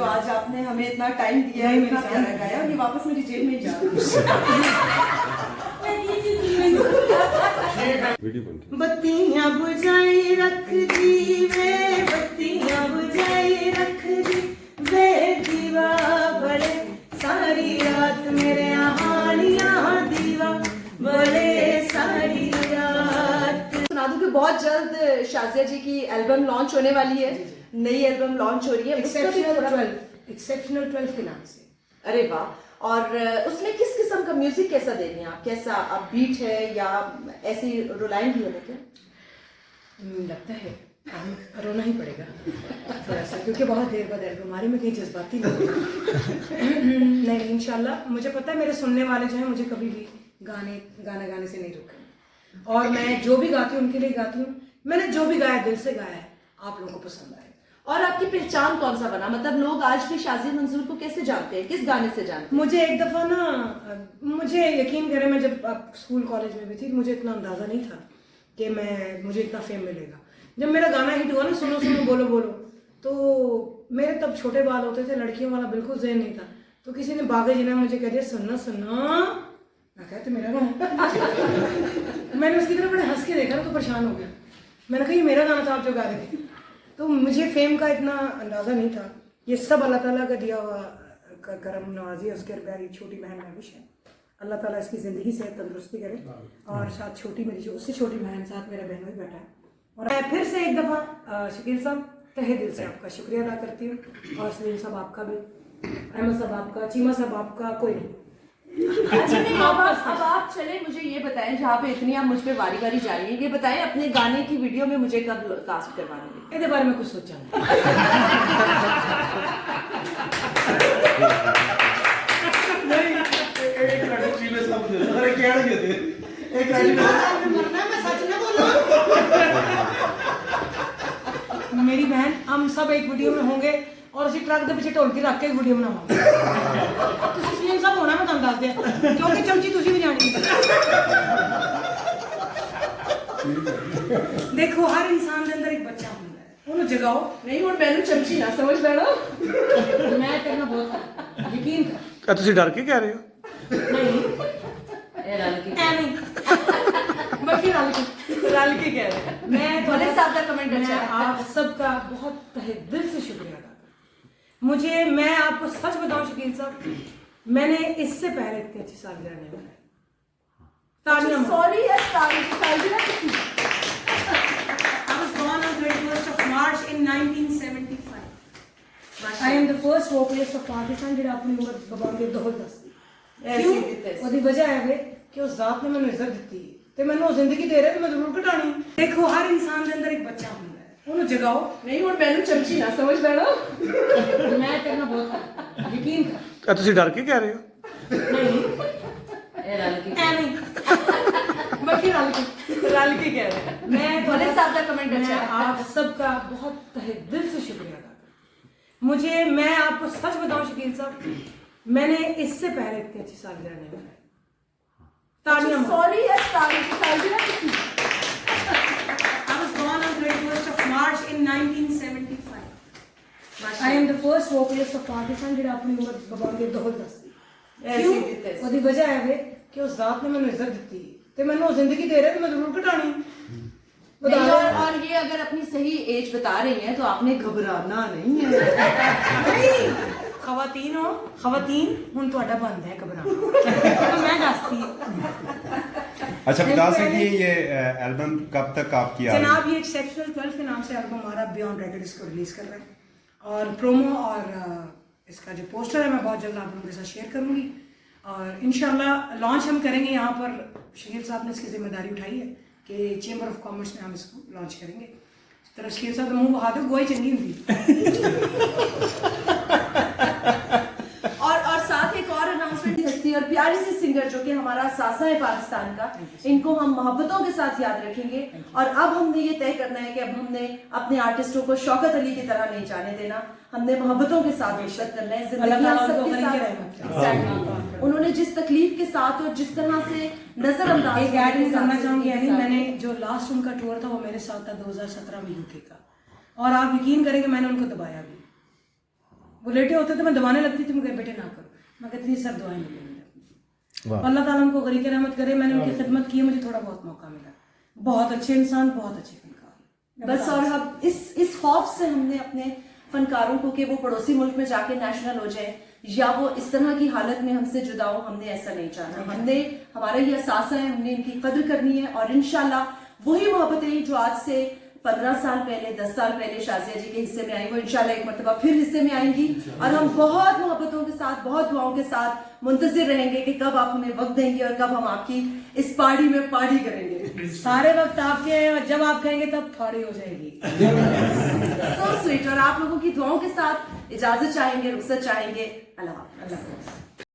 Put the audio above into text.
जो आज आपने हमें इतना टाइम दिया है, इतना प्यारा गाया, और ये वापस मेरी जेब में जा बत्तियां बुझाई रख दी वे, बत्तियां बुझाई रख दी वे, दीवा बड़े सारी रात मेरे हानियां, दीवा बड़े सारी रात। सुना दूं कि बहुत जल्द शाजिया जी की एल्बम लॉन्च होने वाली है, नई एल्बम लॉन्च हो रही है, एक्सेप्शनल 12 के नाम से। अरे वाह। और उसमें किस किस्म का म्यूजिक कैसा दे रही हैं आप? कैसा आप बीट है या ऐसी रुलाएंगी हमें क्या? लगता है रोना ही पड़ेगा थोड़ा सा, क्योंकि बहुत देर बाद एल्बम हमारी में कहीं जज्बाती नहीं इंशाल्लाह। मुझे पता है मेरे सुनने वाले जो हैं मुझे कभी भी गाना गाने से नहीं रोके, और मैं जो भी गाती हूँ उनके लिए गाती हूँ। मैंने जो भी गाया दिल से गाया है, आप लोगों को पसंद आए। और आपकी पहचान कौन सा बना? मतलब लोग आज भी शाजिया मंजूर को कैसे जानते हैं, किस गाने से जानते हैं? मुझे एक दफ़ा ना, मुझे यकीन करें, मैं जब स्कूल कॉलेज में भी थी, मुझे इतना अंदाज़ा नहीं था कि मुझे इतना फेम मिलेगा। जब मेरा गाना हिट हुआ ना, सुनो सुनो बोलो बोलो, तो मेरे तब छोटे बाल होते थे, लड़कियों वाला बिल्कुल ज़हन नहीं था। तो किसी ने बागे जी ने मुझे कह दिया सुनना सुनना, मैं कहते मेरा गाना मैंने उसकी तरफ बड़े हंस के देखा ना, तो परेशान हो गया। मैंने कहा ये मेरा गाना था आप जो गा रहे थे। तो मुझे फेम का इतना अंदाज़ा नहीं था। ये सब अल्लाह ताला का दिया हुआ करम नवाजी है। उसके प्यारी छोटी बहन महविश है, अल्लाह ताला इसकी ज़िंदगी से तंदुरुस्ती करे, और साथ छोटी मेरी जो उससे छोटी बहन, साथ मेरा बहन भी बैठा है। और मैं फिर से एक दफ़ा शकील साहब तहे दिल से आपका शुक्रिया अदा करती हूँ, और सलीम साहब आपका भी, अहमद साहब आपका, चीमा साहब आपका, कोई नहीं। अच्छा नहीं, अब आप चले, मुझे ये बताएं, जहाँ पे इतनी आप मुझ पे वारी वारी जा रही हैं, ये बताएं अपने गाने की वीडियो में मुझे कब कास्ट करवाएंगे? इसके बारे में कुछ सोचा मेरी बहन, हम सब एक वीडियो में होंगे, और उसी ट्रक के पीछे ढोलकी रख के वीडियो बनावांगे। तुसीं सलीम साहब होना, मैं तुहानूं दस दिया, क्योंकि चमची तुसीं भी जानी। देखो हर इंसान के अंदर एक बच्चा होता है, उन्हें जगाओ। नहीं हुण मैनूं चमची ना समझ लेना, मैं करना बहुत यकीन कर। ਤੁਸੀਂ ਡਰ ਕੇ ਕਹਿ ਰਹੇ ਹੋ? नहीं बल्कि रल के कह रहे हैं। मैं बड़े सादा कमेंट अच्छा है। आप सबका बहुत तहे दिल से शुक्रिया अदा करती हूँ। मैं आपको सच बताऊं शकील साहब, मैंने इससे पहले इतनी अच्छी सालगिरह नहीं बनाई। तालियां सॉरी यार, सालगिरह किसकी? I was born on 21st of March in 1975. I am the first vocalist of Pakistan ਜਿਹੜਾ ਆਪਣੀ ਉਮਰ ਗਵਾਉਣ ਦੇ ਦੌਰ ਦੱਸਦੀ। ਉਹਦੀ ਵਜ੍ਹਾ ਹੈ ਕਿ ਉਸ ਜ਼ਾਤ ਨੇ ਮੈਨੂੰ ਇੱਜ਼ਤ ਦਿੱਤੀ ਤੇ ਮੈਨੂੰ ਉਹ ਜ਼ਿੰਦਗੀ ਦੇ ਰਿਹਾ, ਤੇ ਮੈਂ ਜ਼ਰੂਰ ਘਟਾਣੀ। ਦੇਖੋ ਹਰ ਇਨਸਾਨ ਦੇ ਅੰਦਰ ਇੱਕ ਬੱਚਾ ਹੁੰਦਾ ਹੈ, ਉਹਨੂੰ ਜਗਾਓ। ਨਹੀਂ ਹੁਣ ਮੈਨੂੰ ਚਮਚੀ ਨਾ ਸਮਝ ਲੈਣਾ, ਮੈਂ ਕਰਨਾ ਬਹੁਤ ਯਕੀਨ ਕਰ। ਤੁਸੀਂ ਡਰ ਕੇ ਕਹਿ ਰਹੇ ਹੋ? नहीं बल्कि रल के कह रहे हैं। मैं बड़े सादा कमेंट अच्छा है। आप सबका बहुत तहे दिल से शुक्रिया अदा करती हूँ। मैं आपको सच बताऊं शकील साहब, मैंने इससे पहले इतनी अच्छी सालगिरह नहीं बनाई। तालियां सॉरी यार, सालगिरह किसकी? I was born on 21st of March in 1975. I am the first vocalist of Pakistan ਜਿਹੜਾ ਆਪਣੀ ਉਮਰ ਗਵਾਉਣ ਦੇ ਦੌਰ ਦੱਸਦੀ। ਉਹਦੀ ਵਜ੍ਹਾ ਹੈ ਕਿ ਉਸ ਜ਼ਾਤ ਨੇ ਮੈਨੂੰ ਇੱਜ਼ਤ ਦਿੱਤੀ ਤੇ ਮੈਨੂੰ ਉਹ ਜ਼ਿੰਦਗੀ ਦੇ ਰਿਹਾ, ਤੇ ਮੈਂ ਜ਼ਰੂਰ ਘਟਾਣੀ। और ये अगर अपनी सही एज बता रही हैं तो आपने घबराना नहीं है। खवातीन हो, खवातीन हुण तुहाडा बनदा है घबराना। मैं दसती। अच्छा बता सकती है ये एल्बम कब तक आपकी आ रही है? जनाब ये एक्सेप्शनल 12 के नाम से एल्बम हमारा बियॉन्ड रेकॉर्ड इसको रिलीज कर रहा है, और प्रोमो और इसका जो पोस्टर है मैं बहुत जल्द आप लोगों के साथ शेयर करूंगी, और इंशाल्लाह लॉन्च हम करेंगे। यहाँ पर शकील साहब ने इसकी जिम्मेदारी उठाई है कि चेंबर ऑफ कॉमर्स में हम इसको लॉन्च करेंगे। तरफ शकील साहब मुंह बहा दो, गोई चंगी हुई। और साथ एक और अनाउंसमेंट, हस्ती और प्यारी सी सिंगर जो कि हमारा सासा है पाकिस्तान का, इनको हम मोहब्बतों के साथ याद रखेंगे। और अब हमने ये तय करना है कि अब हमने अपने आर्टिस्टों को शौकत अली की तरह नहीं जाने देना, हमने मोहब्बतों के साथ इज्जत करना है, जिंदगी। उन्होंने जिस तकलीफ के साथ और जिस तरह से नजरअंदाज करना चाहूंगी, यानी मैंने जो लास्ट उनका टूर था वो मेरे साथ था 2017 में यूके का, और आप यकीन करेंगे मैंने उनको दबाया भी। वो लेटे होते थे, मैं दबाने लगती थी, मैं कहा बेटे ना करो, मैं कहती थी सर दुआएं मिलेंगी। वाह। अल्लाह ताला उनको गरीब रहमत करे, मैंने उनकी खिदमत की है, मुझे थोड़ा बहुत मौका मिला। बहुत अच्छे इंसान, बहुत अच्छे फनकार। बस और हम इस खौफ से हमने अपने फनकारों को कि वो पड़ोसी मुल्क में जाके नेशनल हो जाए या वो इस तरह की हालत में हमसे जुदा हो, हमने ऐसा नहीं चाहना। हमने, हमारा ये एहसास है, हमने इनकी कद्र करनी है और इंशाल्लाह वही मोहब्बतें जो आज से 15 साल पहले, 10 साल पहले शाजिया जी के हिस्से में आई, वो इंशाल्लाह एक मरतबा फिर हिस्से में आएंगी और हम बहुत मोहब्बतों के साथ, बहुत दुआओं के साथ मुंतजिर रहेंगे कि कब आप हमें वक्त देंगे और कब हम आपकी इस पार्टी में पार्टी करेंगे। सारे वक्त आपके हैं और जब आप कहेंगे तब फाड़ी हो जाएगी। So sweet. और आप लोगों की दुआओं के साथ इजाजत चाहेंगे, रुखसत चाहेंगे। अल्लाह हाफ़िज़।